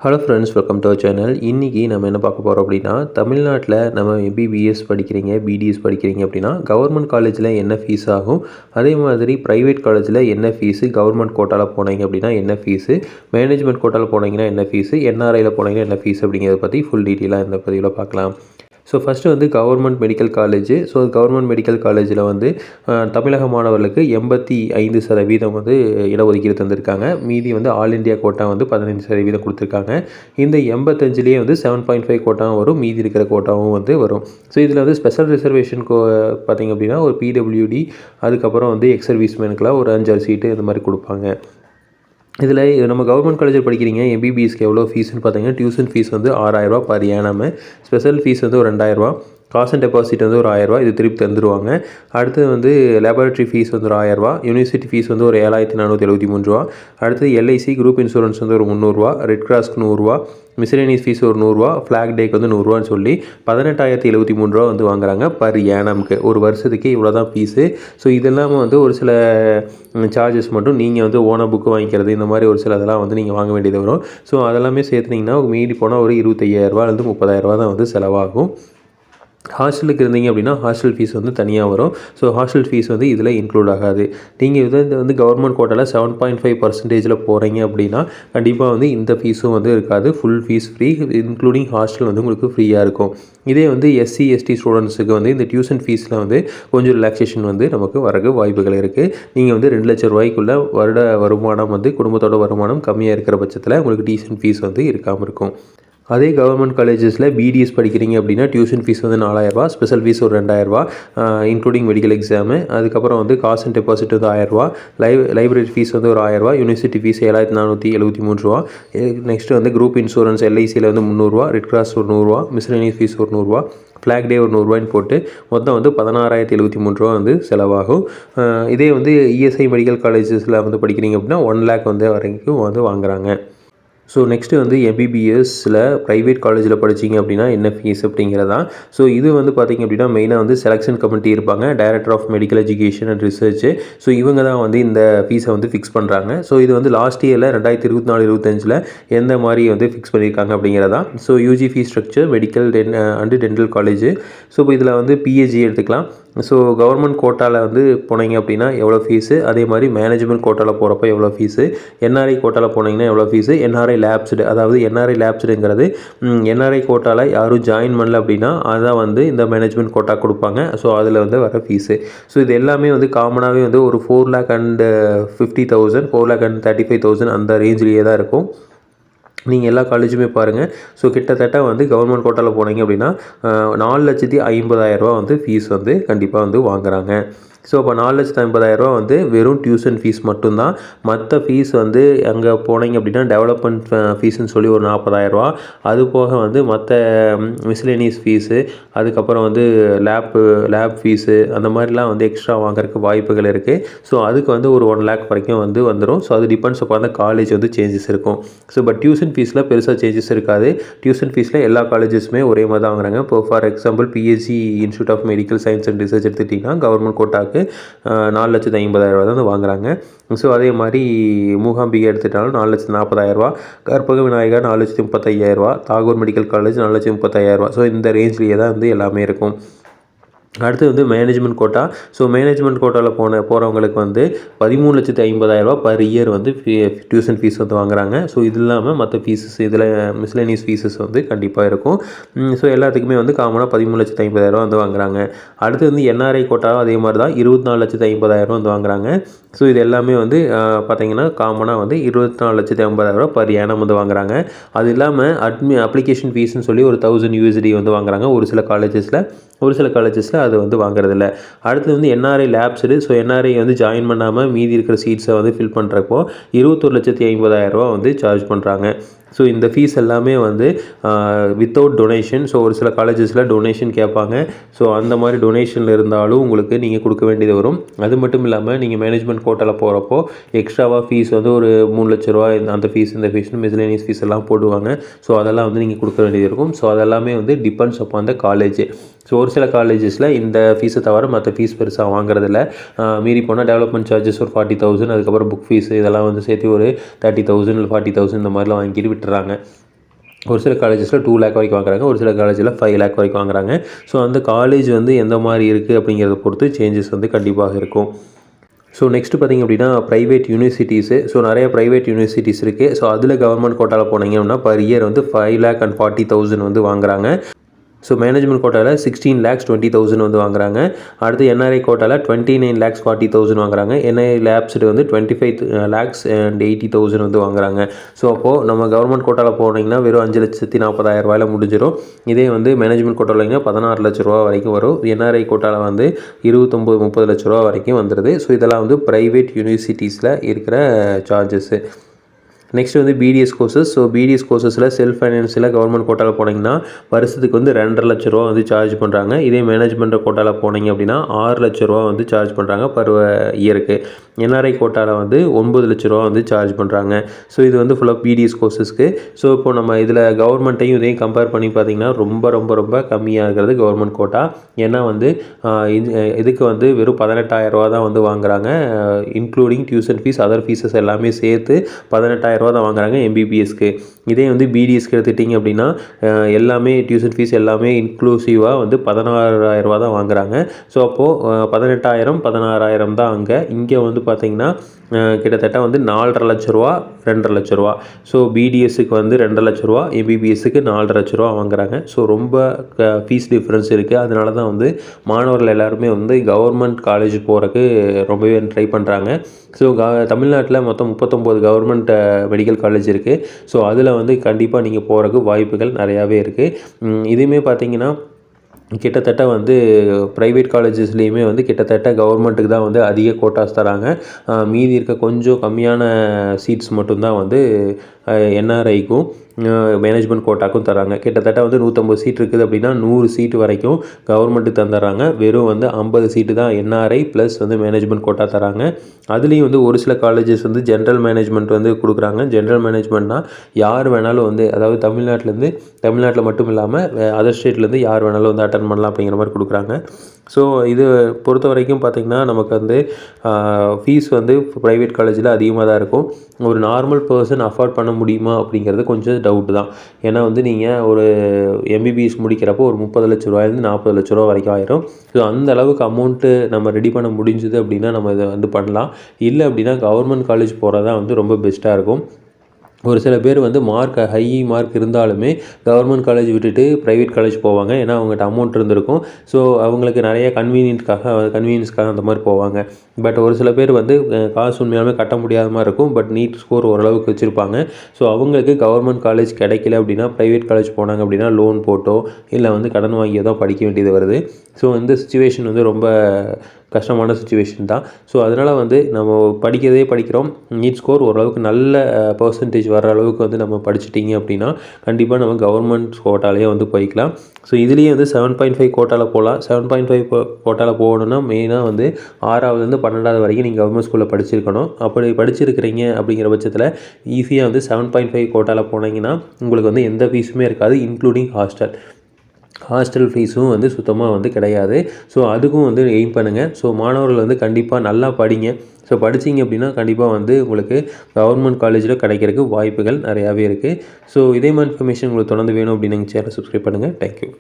Hello friends, welcome to our channel. இன்றைக்கி நம்ம என்ன பார்க்க போகிறோம் அப்படின்னா, தமிழ்நாட்டில் நம்ம எம்பிபிஎஸ் படிக்கிறீங்க, பிடிஎஸ் படிக்கிறீங்க அப்படின்னா கவர்மெண்ட் காலேஜில் என்ன ஃபீஸ் ஆகும், அதே மாதிரி ப்ரைவேட் காலேஜில் என்ன ஃபீஸு, கவர்மெண்ட் கோட்டாவில் போனீங்க அப்படின்னா என்ன ஃபீஸு, மேனேஜ்மெண்ட் கோட்டாவில் போனீங்கன்னா என்ன ஃபீஸு, என்ஆர்ஐயில் போனீங்கன்னா என்ன ஃபீஸ் அப்படிங்கிறத பற்றி ஃபுல் டீட்டெயிலாக இந்த பதிவில் பார்க்கலாம். ஸோ ஃபஸ்ட்டு வந்து government medical college. So government medical காலேஜில் வந்து தமிழக மாணவர்களுக்கு 85% வந்து இடஒதுக்கீடு தந்திருக்காங்க. மீதி வந்து ஆல் இண்டியா கோட்டா வந்து 15% கொடுத்துருக்காங்க. இந்த 85லேயே வந்து 7.5 கோட்டாவும் வரும், மீதி இருக்கிற கோட்டாவும் வந்து வரும். ஸோ இதில் வந்து ஸ்பெஷல் ரிசர்வேஷன் பார்த்திங்க அப்படின்னா ஒரு பிடபிள்யூடி, அதுக்கப்புறம் வந்து எக்ஸ் சர்வீஸ்மேனுக்கெலாம் ஒரு 5 சீட்டு இந்த மாதிரி கொடுப்பாங்க. இதில் நம்ம கவர்மெண்ட் காலேஜில் படிக்கிறீங்க எம்பிபிஎஸ்க்கு எவ்வளோ ஃபீஸ்னு பார்த்தீங்கன்னா, டியூஷன் ஃபீஸ் வந்து 6000 பர் ஏனம், ஸ்பெஷல் ஃபீஸ் வந்து ஒரு 2000, காசு அண்ட் டெபாசிட் வந்து ஒரு 1000, இது திருப்பி தந்துடுவாங்க. அடுத்தது வந்து லேபரட்டரி ஃபீஸ் வந்து ஒரு 1000, யூனிவர்சிட்டி ஃபீஸ் வந்து ஒரு 7473. அடுத்தது எல்ஐசி குரூப் இன்சூரன்ஸ் வந்து ஒரு 300, ரெட் கிராஸ்க்கு 100, மிஸ்லேனியஸ் ஃபீஸ் ஒரு 100, ஃப்ளாக் டேக்கு வந்து 100 சொல்லி 18073 வந்து வாங்குறாங்க பர் ஏனம்க்கு. ஒரு வருஷத்துக்கு இவ்வளோ தான் ஃபீஸு. ஸோ இதெல்லாம் வந்து ஒரு சில சார்ஜஸ் மட்டும் நீங்கள் வந்து ஓனர் புக்கு வாங்கிக்கிறது, இந்த மாதிரி ஒரு சில இதெல்லாம் வந்து நீங்கள் வாங்க வேண்டியது வரும். ஸோ அதெல்லாமே சேர்த்துனிங்கன்னா மீறி போனால் ஒரு 25000 30,000 தான் வந்து செலவாகும். ஹாஸ்டலுக்கு இருந்தீங்க அப்படின்னா ஹாஸ்டல் ஃபீஸ் வந்து தனியாக வரும். ஸோ ஹாஸ்டல் ஃபீஸ் வந்து இதில் இன்க்ளூட் ஆகாது. நீங்கள் இதை வந்து கவர்மெண்ட் கோட்டாவில் 7.5% போகிறீங்க அப்படின்னா கண்டிப்பாக வந்து இந்த ஃபீஸும் வந்து இருக்காது. Full fees free, including hostel வந்து உங்களுக்கு ஃப்ரீயாக இருக்கும். இதே வந்து எஸ்சி எஸ்டி ஸ்டூடெண்ட்ஸுக்கு வந்து இந்த டியூஷன் ஃபீஸில் வந்து கொஞ்சம் ரிலாக்ஸேஷன் வந்து நமக்கு வரக்கு வாய்ப்புகள் இருக்குது. நீங்கள் வந்து 2 லட்சம் ரூபாய்க்குள்ள வருட வருமானம் வந்து குடும்பத்தோட வருமானம் கம்மியாக இருக்கிற பட்சத்தில் உங்களுக்கு டியூஷன் ஃபீஸ் வந்து இருக்காமல் இருக்கும். அதே கவர்மெண்ட் காலேஜஸில் பிடிஎஸ் படிக்கிறீங்க அப்படின்னா டியூஷன் ஃபீஸ் வந்து 4000, ஸ்பெஷல் ஃபீஸ் ஒரு 2000, இன்க்ளூடிங் மெடிக்கல் எக்ஸாமு. அதுக்கப்புறம் வந்து காசு அண்ட் டெபாசிட் வந்து 1000, லைப்ரரி ஃபீஸ் வந்து ஒரு 1000, யூனிவர்சிட்டி ஃபீஸ் 7473. நெக்ஸ்ட்டு வந்து குரூப் இன்சூரன்ஸ் எல்ஐசியில் வந்து 300, ரெட் கிராஸ் ஒரு 100, மிஸ்லேனியஸ் ஃபீஸ் ஒரு 100, ஃப்ளாக் டே ஒரு 100 போட்டு மொத்தம் வந்து 16073 வந்து செலவாகும். இதே வந்து இஎஸ்ஐ மெடிக்கல் காலேஜஸில் வந்து படிக்கிறீங்க அப்படின்னா 1 lakh வந்து வரைக்கும் வந்து வாங்குறாங்க. ஸோ நெக்ஸ்ட்டு வந்து எம்பிபிஎஸ்சில் ப்ரைவேட் காலேஜில் படிச்சிங்க அப்படின்னா என்ன ஃபீஸ் அப்படிங்கிறதான். ஸோ இது வந்து பார்த்திங்க அப்படின்னா மெயினாக வந்து செலெக்ஷன் கமிட்டி இருப்பாங்க, director of medical education and research. So இவங்க தான் வந்து இந்த ஃபீஸை வந்து ஃபிக்ஸ் பண்ணுறாங்க. ஸோ இது வந்து லாஸ்ட் இயரில் 2024-25 எந்த மாதிரி வந்து ஃபிக்ஸ் பண்ணியிருக்காங்க அப்படிங்கிறதான். So UG fees structure medical and dental college. So இப்போ இதில் வந்து பிஹெச்டி எடுத்துக்கலாம். ஸோ கவர்மெண்ட் கோட்டாவில் வந்து போனீங்க அப்படின்னா எவ்வளோ ஃபீஸு, அதே மாதிரி மேனேஜ்மெண்ட் கோட்டாவில் போகிறப்ப எவ்வளோ ஃபீஸு, என்ஆர்ஐ கோட்டாவில் போனீங்கன்னா எவ்வளோ ஃபீஸு, என்ஆர்ஐ லேப்ஸ்டு, அதாவது என்ஆர்ஐ லேப்ஸ்டுங்கிறது என்ஆர்ஐ கோட்டாவில் யாரும் ஜாயின் பண்ணல அப்படின்னா அதான் வந்து இந்த மேனேஜ்மெண்ட் கோட்டா கொடுப்பாங்க. ஸோ அதில் வந்து வர ஃபீஸு. ஸோ இது எல்லாமே வந்து காமனாகவே வந்து ஒரு 4,50,000 4,35,000 அந்த ரேஞ்சிலேயே தான் இருக்கும். நீங்கள் எல்லா காலேஜுமே பாருங்கள். ஸோ கிட்டத்தட்ட வந்து கவர்மெண்ட் கோட்டாவில் போனீங்க அப்படின்னா 4,50,000 வந்து ஃபீஸ் வந்து கண்டிப்பாக வந்து வாங்குகிறாங்க. ஸோ அப்போ 4,50,000 வந்து வெறும் டியூஷன் ஃபீஸ் மட்டும்தான். மற்ற ஃபீஸ் வந்து அங்கே போனீங்க அப்படின்னா டெவலப்மெண்ட் ஃபீஸ்ன்னு சொல்லி ஒரு 40,000, அது போக வந்து மற்ற மிஸ்லேனியஸ் ஃபீஸு, அதுக்கப்புறம் வந்து லேப் ஃபீஸு, அந்த மாதிரிலாம் வந்து எக்ஸ்ட்ரா வாங்குறதுக்கு வாய்ப்புகள் இருக்குது. ஸோ அதுக்கு வந்து ஒரு 1 lakh வரைக்கும் வந்து வந்துடும். ஸோ அது டிபெண்ட்ஸ் அப்போ அந்த காலேஜ் வந்து சேஞ்சஸ் இருக்கும். ஸோ பட் டியூஷன் ஃபீஸில் பெருசாக சேஞ்சஸ் இருக்காது. டியூஷன் ஃபீஸில் எல்லா காலேஜஸுமே ஒரே மாதிரி தான் வாங்குறாங்க. இப்போ for example PHC institute of medical science and research எடுத்துக்கிட்டிங்கன்னா கவர்மெண்ட் கோட்டாக்கு 4,50,000 தான் வாங்குறாங்க. ஸோ அதே மாதிரி மூகாம்பிகை எடுத்துட்டாலும் 4,40,000, Karpaga Vinayagar 4,35,000, Tagore medical college 4,35,000. So இந்த ரேஞ்ச்லேயே தான் வந்து எல்லாமே இருக்கும். அடுத்து வந்து மேனேஜ்மெண்ட் கோட்டா. ஸோ மேனேஜ்மெண்ட் கோட்டாவில் போகிறவங்களுக்கு வந்து 13,50,000 பர் இயர் வந்து டியூஷன் ஃபீஸ் வந்து வாங்குறாங்க. ஸோ இது இல்லாமல் மற்ற ஃபீஸஸ் இதில் மிஸ்லேனியஸ் ஃபீஸஸ் வந்து கண்டிப்பாக இருக்கும். ஸோ எல்லாத்துக்குமே வந்து காமனாக 13,50,000 வந்து வாங்குறாங்க. அடுத்து வந்து என்ஆர்ஐ கோட்டாவும் அதே மாதிரி தான் 24,50,000 வந்து வாங்குறாங்க. ஸோ இது எல்லாமே வந்து பார்த்திங்கன்னா காமனாக வந்து 24,50,000 பர் ஏனம் வந்து வாங்குறாங்க. அது இல்லாமல் அப்ளிகேஷன் ஃபீஸ்ன்னு சொல்லி ஒரு 1000 USD வந்து வாங்குறாங்க ஒரு சில காலேஜஸில் அது வந்து வாங்குறதில்ல. அடுத்து வந்து என்ஆர்ஐ லேப்ஸ்டு. ஸோ என்ஆர்ஐ வந்து ஜாயின் பண்ணாமல் மீதி இருக்கிற சீட்ஸை வந்து ஃபில் பண்ணுறப்போ 21,50,000 வந்து சார்ஜ் பண்ணுறாங்க. ஸோ இந்த ஃபீஸ் எல்லாமே வந்து வித்தவுட் டொனேஷன். ஸோ ஒரு சில காலேஜஸில் டொனேஷன் கேட்பாங்க. ஸோ அந்த மாதிரி டொனேஷனில் இருந்தாலும் உங்களுக்கு நீங்கள் கொடுக்க வேண்டியது வரும். அது மட்டும் இல்லாமல் நீங்கள் மேனேஜ்மெண்ட் கோட்டாவில் போகிறப்போ எக்ஸ்ட்ராவாக ஃபீஸ் வந்து ஒரு 3 லட்ச ரூபா அந்த ஃபீஸ் இந்த ஃபீஸ்னு மிஸ்லேனியஸ் ஃபீஸ் எல்லாம் போடுவாங்க. ஸோ அதெல்லாம் வந்து நீங்கள் கொடுக்க வேண்டியது இருக்கும். ஸோ அதெல்லாமே வந்து depends upon the college. So ஒரு சில காலேஜஸில் இந்த ஃபீஸை தவிர மற்ற ஃபீஸ் பெருசாக வாங்குறதில்ல. மீறி போனால் டெவலப்மெண்ட் சார்ஜஸ் ஒரு 40,000, அதுக்கப்புறம் புக் ஃபீஸ் இதெல்லாம் வந்து சேர்த்து ஒரு 30,000 இல்லை 40,000 இந்த மாதிரிலாம் வாங்கிட்டு விட்டுறாங்க. ஒரு சில காலேஜஸில் 2 லேக் வரைக்கும் வாங்குறாங்க, ஒரு சில காலேஜில் 5 லேக் வரைக்கும் வாங்குறாங்க. ஸோ அந்த காலேஜ் வந்து எந்த மாதிரி இருக்குது அப்படிங்கிறத பொறுத்து சேஞ்சஸ் வந்து கண்டிப்பாக இருக்கும். ஸோ நெக்ஸ்ட்டு பார்த்திங்க அப்படின்னா ப்ரைவேட் யூனிவர்சிட்டிஸு. ஸோ நிறைய ப்ரைவேட் யூனிவர்சிட்டிஸ் இருக்குது. ஸோ அதில் கவர்மெண்ட் கோட்டாவில் போனீங்க அப்படின்னா பர் இயர் வந்து 5,40,000 வந்து வாங்குறாங்க. ஸோ மேனேஜ்மெண்ட் கோட்டாவில் 16,20,000 வந்து வாங்குறாங்க. அடுத்து என்ஆர்ஐ கோட்டாவில் 29,40,000 வாங்குறாங்க. என்ஐ லேப்ஸ்டு வந்து 25,80,000 வந்து வாங்குறாங்க. ஸோ அப்போது நம்ம கவர்மெண்ட் கோட்டாவில் போனீங்கன்னா வெறும் 5,40,000 முடிஞ்சிடும். இதே வந்து மேனேஜ்மெண்ட் கோட்டாவில் 16 லட்ச ரூபா வரைக்கும் வரும். என்ஆர்ஐ கோட்டாவில் வந்து 29-30 லட்ச ரூபா வரைக்கும் வந்துடுது. ஸோ இதெல்லாம் வந்து ப்ரைவேட் யூனிவர்சிட்டிஸில் இருக்கிற சார்ஜஸ்ஸு. நெக்ஸ்ட் வந்து பிடிஎஸ் கோர்சஸ். ஸோ பிடிஎஸ் கோர்சஸில் செல்ஃப் ஃபைனான்ஸில் கவர்மெண்ட் கோட்டாவில் போனீங்கன்னா வருஷத்துக்கு வந்து 2.5 லட்ச ரூபா வந்து சார்ஜ் பண்ணுறாங்க. இதே மேனேஜ்மெண்ட் கோட்டாவில் போனீங்க அப்படின்னா 6 லட்ச ரூபா வந்து சார்ஜ் பண்ணுறாங்க பர் இயருக்கு. என்ஆர்ஐ கோட்டாவில் வந்து 9 லட்ச ரூபா வந்து சார்ஜ் பண்ணுறாங்க. ஸோ இது வந்து ஃபுல்லாக பிடிஎஸ் கோர்சஸ்க்கு. ஸோ இப்போ நம்ம இதில் கவர்மெண்ட்டையும் இதையும் கம்பேர் பண்ணி பார்த்திங்கன்னா ரொம்ப ரொம்ப ரொம்ப கம்மியாக இருக்கிறது கவர்மெண்ட் கோட்டா. ஏன்னா வந்து இதுக்கு வந்து வெறும் 18,000 ரூபா தான் வந்து வாங்குறாங்க. Including tuition fees, other fees எல்லாமே சேர்த்து 18,000 ரூபா தான் வாங்குறாங்க எம்பிபிஎஸ்க்கு. இதே வந்து பிடிஎஸ்க்கு எடுத்துட்டிங்க அப்படின்னா எல்லாமே டியூஷன் ஃபீஸ் எல்லாமே இன்க்ளூசிவாக வந்து 16,000 ரூபா தான் வாங்குறாங்க. ஸோ அப்போது 18,000 16,000 தான் அங்கே. இங்கே வந்து பார்த்திங்கன்னா கிட்டத்தட்ட வந்து 4.5 லட்ச ரூபா 2.5 லட்ச ரூபா. ஸோ பிடிஎஸ்க்கு வந்து 2.5 லட்ச ரூபா, எம்பிபிஎஸ்க்கு 4.5 லட்ச ரூபா வாங்குறாங்க. ஸோ ரொம்ப ஃபீஸ் டிஃப்ரென்ஸ் இருக்குது. அதனால தான் வந்து மாணவர்கள் எல்லாருமே வந்து கவர்மெண்ட் காலேஜ் போகிறதுக்கு ரொம்பவே ட்ரை பண்ணுறாங்க. ஸோ தமிழ்நாட்டில் மொத்தம் 39 கவர்மெண்ட் மெடிக்கல் காலேஜ் இருக்குது. ஸோ அதில் வந்து கண்டிப்பாக நீங்கள் போகிறதுக்கு வாய்ப்புகள் நிறையாவே இருக்குது. இதுவுமே பார்த்திங்கன்னா கிட்டத்தட்ட வந்து ப்ரைவேட் காலேஜஸ்லேயுமே வந்து கிட்டத்தட்ட கவர்மெண்ட்டுக்கு தான் வந்து அதிக கோட்டாஸ் தராங்க. மீதி இருக்க கொஞ்சம் கம்மியான சீட்ஸ் மட்டும்தான் வந்து என்ஆர்ஐக்கும் மேனேஜ்மெண்ட் கோட்டாக்கும் தராங்க. கிட்டத்தட்ட வந்து 150 சீட் இருக்குது அப்படின்னா 100 சீட்டு வரைக்கும் கவர்மெண்ட்டு தந்துடுறாங்க. வெறும் வந்து 50 சீட்டு தான் என்ஆர்ஐ ப்ளஸ் வந்து மேனேஜ்மெண்ட் கோட்டா தராங்க. அதுலேயும் வந்து ஒரு சில காலேஜஸ் வந்து ஜென்ரல் மேனேஜ்மெண்ட் வந்து கொடுக்குறாங்க. ஜென்ரல் மேனேஜ்மெண்ட்னால் யார் வேணாலும் வந்து, அதாவது தமிழ்நாட்டில் மட்டும் இல்லாமல் அதர் ஸ்டேட்லேருந்து யார் வேணாலும் வந்து அட்டன் பண்ணலாம் அப்படிங்கிற மாதிரி கொடுக்குறாங்க. ஸோ இது பொறுத்த வரைக்கும் பார்த்திங்கன்னா நமக்கு வந்து ஃபீஸ் வந்து ப்ரைவேட் காலேஜில் அதிகமாக தான் இருக்கும். ஒரு நார்மல் பர்சன் அஃபோர்ட் பண்ண முடியுமா அப்படிங்கிறது கொஞ்சம் டவுட்டு தான். ஏன்னா வந்து நீங்கள் ஒரு எம்பிபிஎஸ் முடிக்கிறப்போ ஒரு 30 லட்ச ரூபாயிலேருந்து 40 லட்ச ரூபா வரைக்கும் ஆயிரும். ஸோ அந்த அளவுக்கு அமௌண்ட்டு நம்ம ரெடி பண்ண முடிஞ்சுது அப்படின்னா நம்ம இதை வந்து பண்ணலாம். இல்லை அப்படின்னா கவர்மெண்ட் காலேஜ் போகிறது தான் வந்து ரொம்ப பெஸ்ட்டாக இருக்கும். ஒரு சில பேர் வந்து ஹை மார்க் இருந்தாலுமே கவர்மெண்ட் காலேஜ் விட்டுட்டு ப்ரைவேட் காலேஜ் போவாங்க. ஏன்னா அவங்ககிட்ட அமௌண்ட் இருந்திருக்கும். ஸோ அவங்களுக்கு நிறைய கன்வீனியன்ஸ்க்காக அந்த மாதிரி போவாங்க. பட் ஒரு சில பேர் வந்து காசு உண்மையாலுமே கட்ட முடியாத மாதிரி இருக்கும். பட் நீட் ஸ்கோர் ஓரளவுக்கு வச்சுருப்பாங்க. ஸோ அவங்களுக்கு கவர்மெண்ட் காலேஜ் கிடைக்கல அப்படின்னா ப்ரைவேட் காலேஜ் போனாங்க அப்படின்னா லோன் போட்டோ இல்லை வந்து கடன் வாங்கியோ தான் படிக்க வேண்டியது வருது. ஸோ இந்த சிச்சுவேஷன் வந்து ரொம்ப கஷ்டமான சிச்சுவேஷன் தான். ஸோ அதனால் வந்து நம்ம படிக்கிறோம். நீட் ஸ்கோர் ஓரளவுக்கு நல்ல பர்சன்டேஜ் வர அளவுக்கு வந்து நம்ம படிச்சிட்டிங்க அப்படின்னா கண்டிப்பாக நம்ம கவர்மெண்ட் கோட்டாலேயே வந்து போய்க்கலாம். ஸோ இதுலேயே வந்து 7.5 கோட்டாவில் போகலாம். 7.5 கோட்டாவில் போகணுன்னா மெயினாக வந்து 6ஆவதுலேருந்து 12ஆவது வரைக்கும் நீங்கள் கவர்மெண்ட் ஸ்கூலில் படிச்சிருக்கணும். அப்படி படிச்சிருக்கிறீங்க அப்படிங்கிற பட்சத்தில் ஈஸியாக வந்து 7.5 கோட்டாவில் போனீங்கன்னா உங்களுக்கு வந்து எந்த ஃபீஸுமே இருக்காது, இன்க்ளூடிங் ஹாஸ்டல் ஃபீஸும் வந்து சுத்தமாக வந்து கிடையாது. ஸோ அதுக்கும் வந்து எய்ம் பண்ணுங்கள். ஸோ மாணவர்கள் வந்து கண்டிப்பாக நல்லா படிங்க. ஸோ படிச்சிங்க அப்படின்னா கண்டிப்பாக வந்து உங்களுக்கு கவர்மெண்ட் காலேஜில் கிடைக்கிறதுக்கு வாய்ப்புகள் நிறையாவே இருக்குது. ஸோ இதே மாதிரி இன்ஃபர்மேஷன் உங்களுக்கு தொடர்ந்து வேணும் அப்படின்னு நீங்கள் சேனலை சப்ஸ்கிரைப் பண்ணுங்கள். தேங்க்யூ.